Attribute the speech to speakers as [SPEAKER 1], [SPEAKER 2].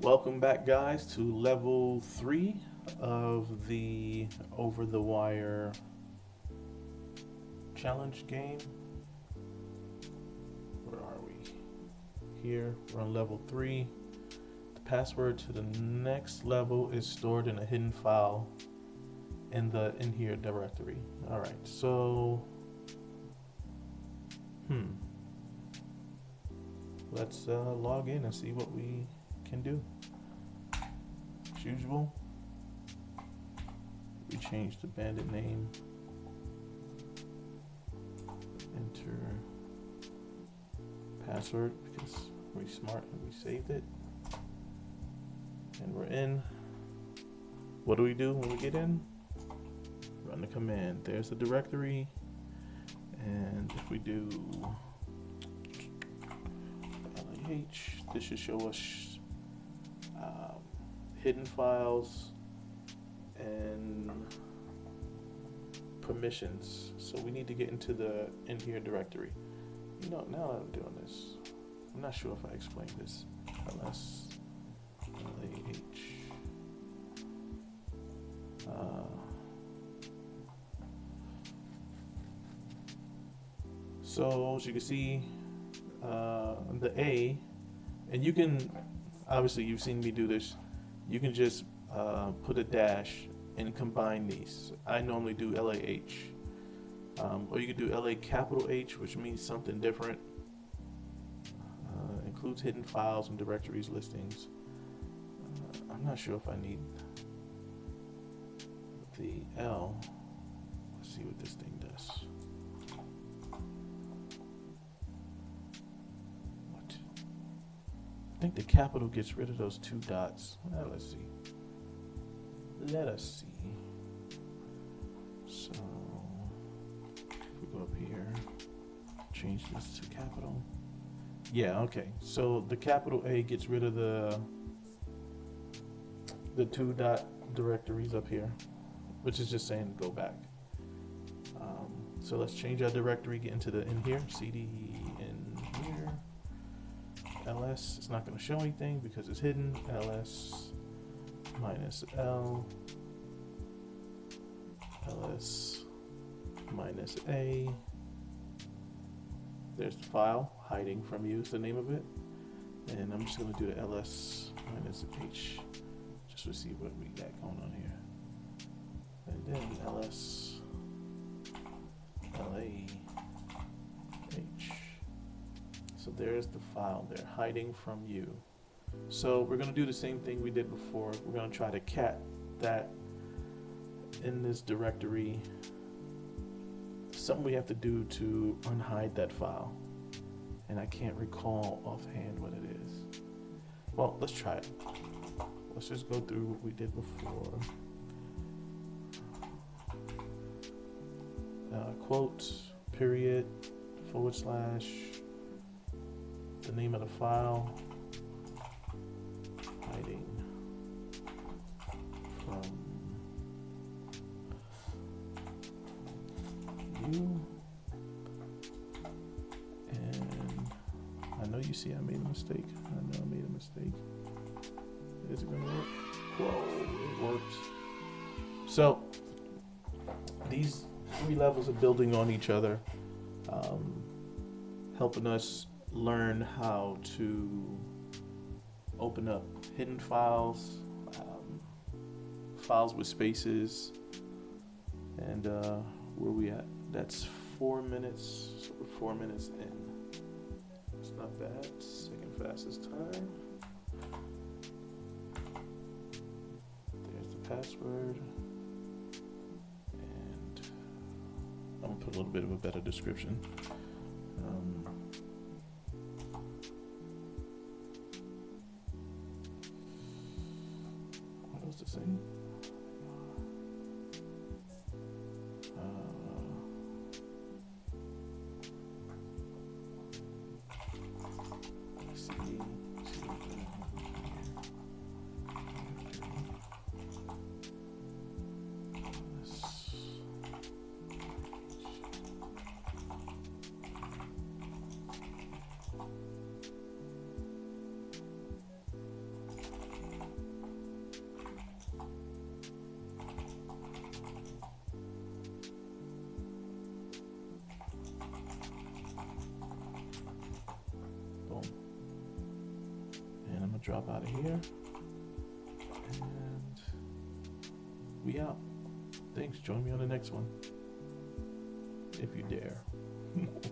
[SPEAKER 1] Welcome back, guys, to level 3 of the Over the Wire challenge game. Where are we? Here, we're on level 3. The password to the next level is stored in a hidden file in the inhere directory. Alright, so let's log in and see what we can do. As usual, we change the bandit name, enter password because we're smart and we saved it, and we're in. What do we do when we get in? Run the command. There's the directory, and if we do LAH, this should show us hidden files and permissions. So we need to get into the inhere directory. You know, now that I'm doing this, I'm not sure if I explained this. ls LAH. So as you can see, the A, and you can, obviously you've seen me do this, you can just put a dash and combine these. I normally do LAH, or you could do LA capital H, which means something different. Includes hidden files and directories listings. I'm not sure if I need the L. Let's see what this thing does. What? I think the capital gets rid of those two dots. Let's see. Let us see. So if we go up here, change this to capital. Yeah, okay. So the capital A gets rid of the two dot directories up here, which is just saying go back. So let's change our directory, get into the inhere, cd inhere, ls. It's not going to show anything because it's hidden. ls minus l, ls minus a. There's the file, hiding from you is the name of it. And I'm just going to do the ls minus h just to see what we got going on here. And then ls LAH. So there's the file there, hiding from you. So we're going to do the same thing we did before. We're going to try to cat that in this directory. Something we have to do to unhide that file, and I can't recall offhand what it is. Well, let's try it. Let's just go through what we did before. Quote, period, / the name of the file, hiding from you. And I know you see I made a mistake. I know I made a mistake. Is it gonna work? Whoa, it worked. So these 3 levels are building on each other, helping us learn how to open up hidden files, files with spaces, and where we at? That's 4 minutes, so we're 4 minutes in. It's not bad, second fastest time. There's the password. I'm gonna put a little bit of a better description. What else to say? gonna drop out of here. And we out. Thanks. Join me on the next one. If you dare.